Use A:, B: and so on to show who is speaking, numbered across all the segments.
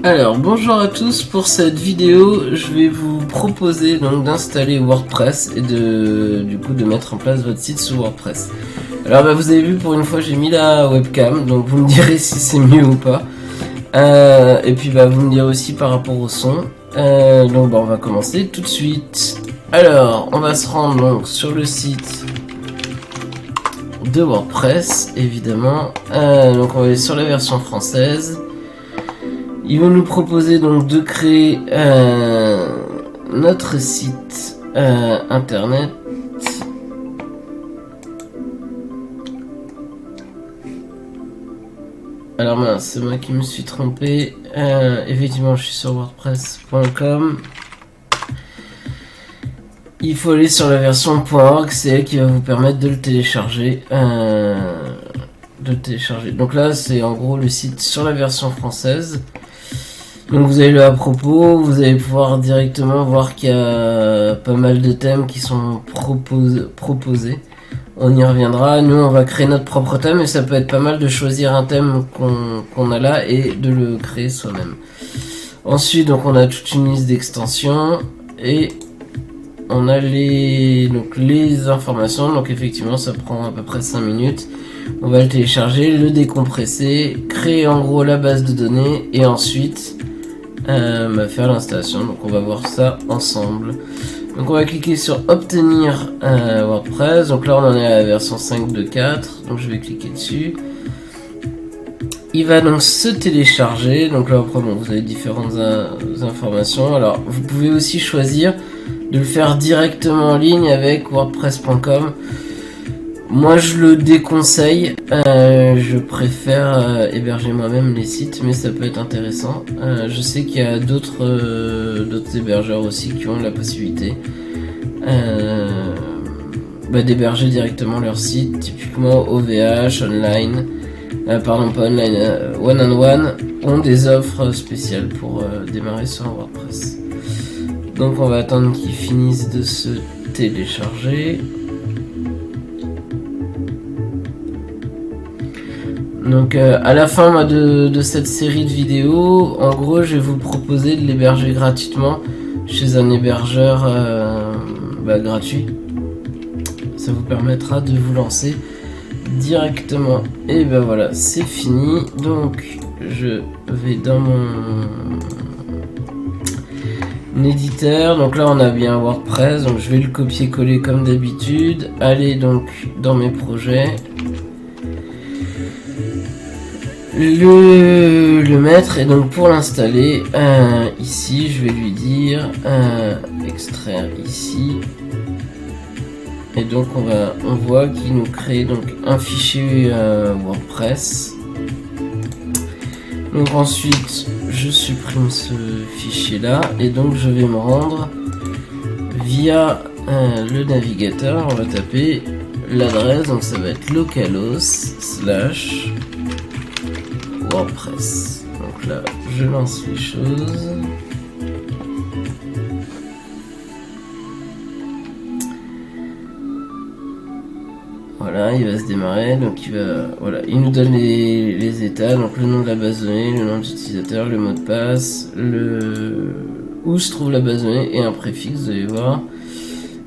A: Alors bonjour à tous, pour cette vidéo je vais vous proposer donc d'installer WordPress et de mettre en place votre site sous WordPress. Alors vous avez vu, pour une fois j'ai mis la webcam, donc vous me direz si c'est mieux ou pas. Et puis vous me direz aussi par rapport au son. Donc on va commencer tout de suite. Alors on va se rendre donc sur le site de WordPress évidemment. Donc on va aller sur la version française. Ils vont nous proposer donc de créer notre site internet. Alors mince, c'est moi qui me suis trompé. Effectivement, je suis sur wordpress.com. Il faut aller sur la version .org, c'est elle qui va vous permettre de le télécharger. Donc là, c'est en gros le site sur la version française. Donc vous avez le à propos, vous allez pouvoir directement voir qu'il y a pas mal de thèmes qui sont proposés. On y reviendra. Nous on va créer notre propre thème et ça peut être pas mal de choisir un thème qu'on a là et de le créer soi-même. Ensuite donc on a toute une liste d'extensions et on a les informations. Donc effectivement ça prend à peu près 5 minutes. On va le télécharger, le décompresser, créer en gros la base de données et ensuite faire l'installation. Donc on va voir ça ensemble. Donc on va cliquer sur obtenir WordPress. Donc là on en est à la version 5.2.4. Donc je vais cliquer dessus. Il va donc se télécharger. Donc là après vous avez différentes informations. Alors vous pouvez aussi choisir de le faire directement en ligne avec wordpress.com. Moi je le déconseille, je préfère héberger moi-même les sites, mais ça peut être intéressant. Je sais qu'il y a d'autres hébergeurs aussi qui ont la possibilité d'héberger directement leur site, typiquement OVH, Online, pas Online, One and One ont des offres spéciales pour démarrer sur WordPress. Donc on va attendre qu'ils finissent de se télécharger. Donc à la fin de cette série de vidéos, en gros je vais vous proposer de l'héberger gratuitement chez un hébergeur gratuit. Ça vous permettra de vous lancer directement. Et voilà, c'est fini. Donc je vais dans mon éditeur. Donc là on a bien WordPress, donc je vais le copier-coller comme d'habitude. Aller donc dans mes projets. Le mettre et donc pour l'installer ici je vais lui dire extraire ici et donc on voit qu'il nous crée donc un fichier WordPress. Donc ensuite je supprime ce fichier là et donc je vais me rendre via le navigateur. On va taper l'adresse, donc ça va être localhost/WordPress. Donc là, je lance les choses. Voilà, il va se démarrer. Donc il nous donne les états. Donc le nom de la base de données, le nom de l'utilisateur, le mot de passe, où se trouve la base de données et un préfixe. Vous allez voir.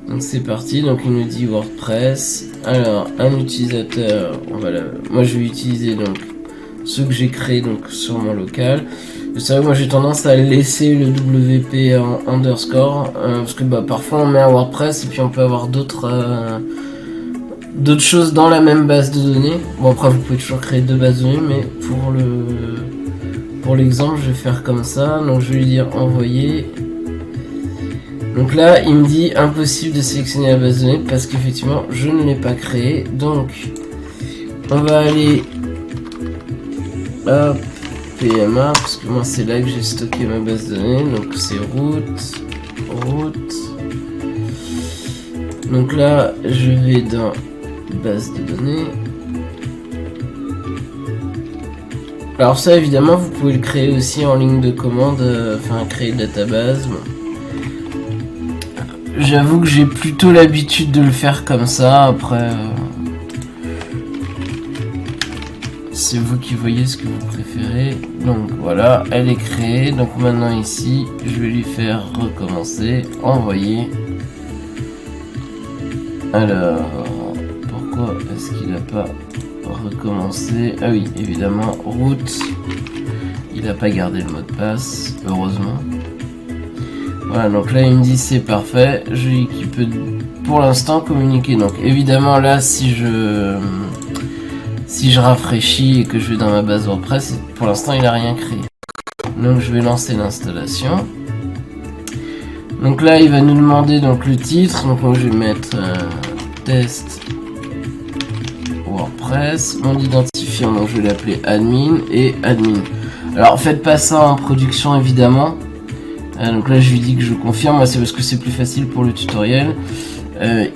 A: Donc c'est parti. Donc il nous dit WordPress. Alors un utilisateur. Moi je vais utiliser donc ceux que j'ai créé donc sur mon local. C'est vrai que moi j'ai tendance à laisser le WP en underscore parce que parfois on met un WordPress et puis on peut avoir d'autres choses dans la même base de données. Bon après vous pouvez toujours créer deux bases de données, mais pour l'exemple je vais faire comme ça. Donc je vais lui dire envoyer. Donc là il me dit impossible de sélectionner la base de données parce qu'effectivement je ne l'ai pas créée. Donc on va aller PMA, parce que moi c'est là que j'ai stocké ma base de données. Donc c'est route. Donc là je vais dans base de données. Alors ça évidemment vous pouvez le créer aussi en ligne de commande, créer une database. Bon. J'avoue que j'ai plutôt l'habitude de le faire comme ça. Après c'est vous qui voyez ce que vous préférez. Donc voilà, elle est créée. Donc maintenant ici, je vais lui faire recommencer, envoyer. Alors, pourquoi est-ce qu'il n'a pas recommencé? Ah oui, évidemment, route. Il n'a pas gardé le mot de passe, heureusement. Voilà, donc là il me dit c'est parfait, qui peut pour l'instant communiquer. Donc évidemment là si je rafraîchis et que je vais dans ma base WordPress, pour l'instant il n'a rien créé. Donc je vais lancer l'installation. Donc là il va nous demander donc le titre, donc moi, je vais mettre test WordPress, mon identifiant, donc je vais l'appeler admin et admin. Alors faites pas ça en production évidemment. Donc là je lui dis que je confirme, moi c'est parce que c'est plus facile pour le tutoriel.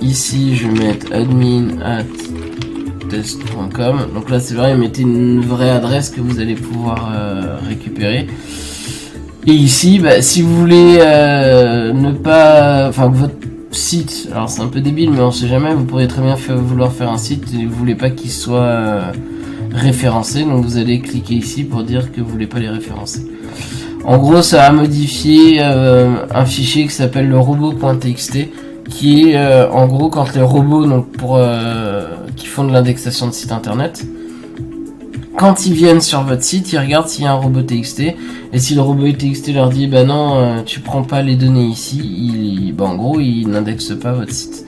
A: Ici je vais mettre admin@test.com. Donc là c'est vrai, mettez une vraie adresse que vous allez pouvoir récupérer. Et ici, si vous voulez ne pas, enfin que votre site, alors c'est un peu débile mais on sait jamais, vous pourriez très bien vouloir faire un site et vous voulez pas qu'il soit référencé, donc vous allez cliquer ici pour dire que vous voulez pas les référencer. En gros ça a modifié un fichier qui s'appelle le robot.txt, qui est en gros quand les robots donc qui font de l'indexation de site internet, quand ils viennent sur votre site, ils regardent s'il y a un robot TXT, et si le robot TXT leur dit bah non tu prends pas les données ici, en gros ils n'indexent pas votre site.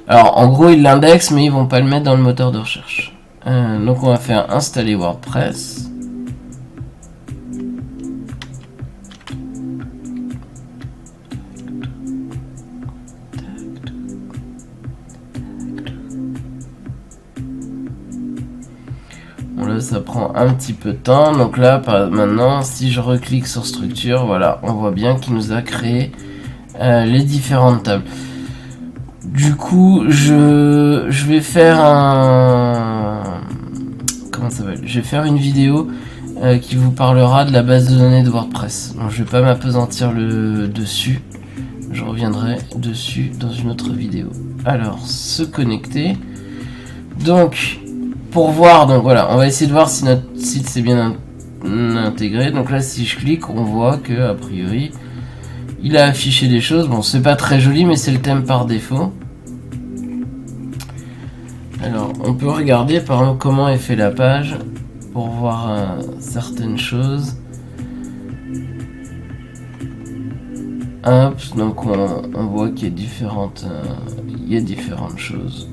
A: Alors en gros ils l'indexent mais ils vont pas le mettre dans le moteur de recherche. Donc on va faire installer WordPress. Bon là ça prend un petit peu de temps, donc là maintenant si je reclique sur structure, voilà, on voit bien qu'il nous a créé les différentes tables. Du coup je vais faire je vais faire une vidéo qui vous parlera de la base de données de WordPress. Donc je vais pas m'apesantir dessus, je reviendrai dessus dans une autre vidéo. Alors se connecter, donc pour voir, donc voilà, on va essayer de voir si notre site c'est bien intégré. Donc là si je clique, on voit que a priori il a affiché des choses. Bon c'est pas très joli mais c'est le thème par défaut. Alors on peut regarder par exemple comment est fait la page pour voir certaines choses. Hop, donc on voit qu'il y a différentes choses.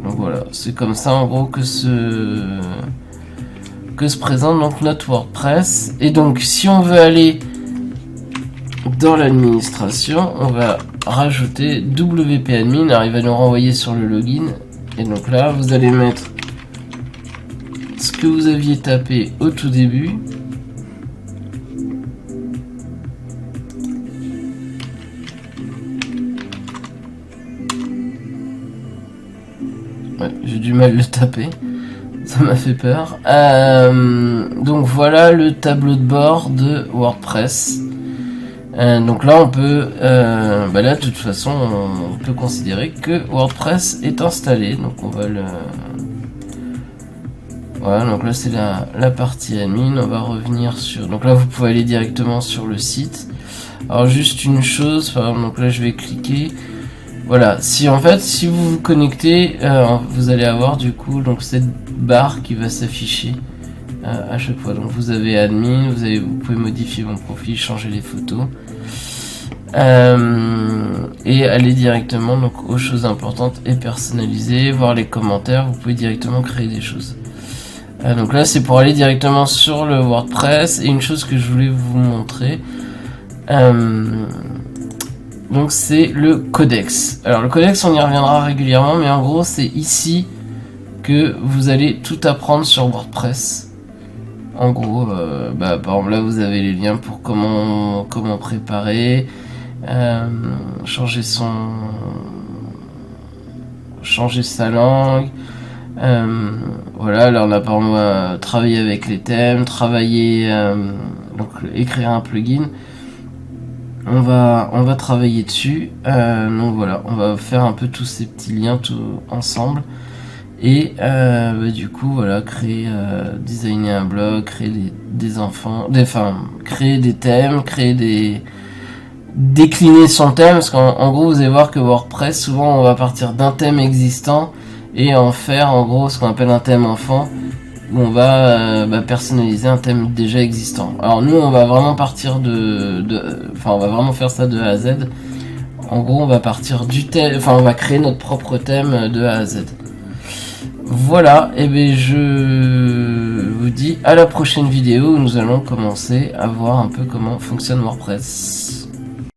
A: Donc voilà, c'est comme ça en gros que se présente donc notre WordPress. Et donc si on veut aller dans l'administration, on va rajouter WP admin. Alors il va nous renvoyer sur le login. Et donc là vous allez mettre ce que vous aviez tapé au tout début. Ouais, j'ai du mal à le taper, ça m'a fait peur. Donc voilà le tableau de bord de WordPress. Donc là on peut, là de toute façon on peut considérer que WordPress est installé. Donc on va voilà, donc là c'est la partie admin. On va revenir sur, donc là vous pouvez aller directement sur le site. Alors juste une chose, par exemple, donc là je vais cliquer. Voilà, si vous vous connectez, vous allez avoir du coup donc cette barre qui va s'afficher à chaque fois. Donc vous avez admin, vous pouvez modifier mon profil, changer les photos et aller directement donc aux choses importantes et personnalisées, voir les commentaires. Vous pouvez directement créer des choses. Donc là c'est pour aller directement sur le WordPress. Et une chose que je voulais vous montrer, donc c'est le codex. Alors le codex on y reviendra régulièrement, mais en gros c'est ici que vous allez tout apprendre sur WordPress. En gros, par exemple là vous avez les liens pour comment préparer, changer sa langue. Voilà, alors là par exemple travailler avec les thèmes, donc écrire un plugin. On va travailler dessus. Donc voilà, on va faire un peu tous ces petits liens tout ensemble. Et du coup voilà, créer, designer un blog, créer des enfants, créer des thèmes, décliner son thème, parce qu'en gros vous allez voir que WordPress, souvent on va partir d'un thème existant et en faire en gros ce qu'on appelle un thème enfant, où on va personnaliser un thème déjà existant. Alors nous on va vraiment partir on va vraiment faire ça de A à Z. En gros on va partir du thème, on va créer notre propre thème de A à Z. Voilà, et bien je vous dis à la prochaine vidéo où nous allons commencer à voir un peu comment fonctionne WordPress.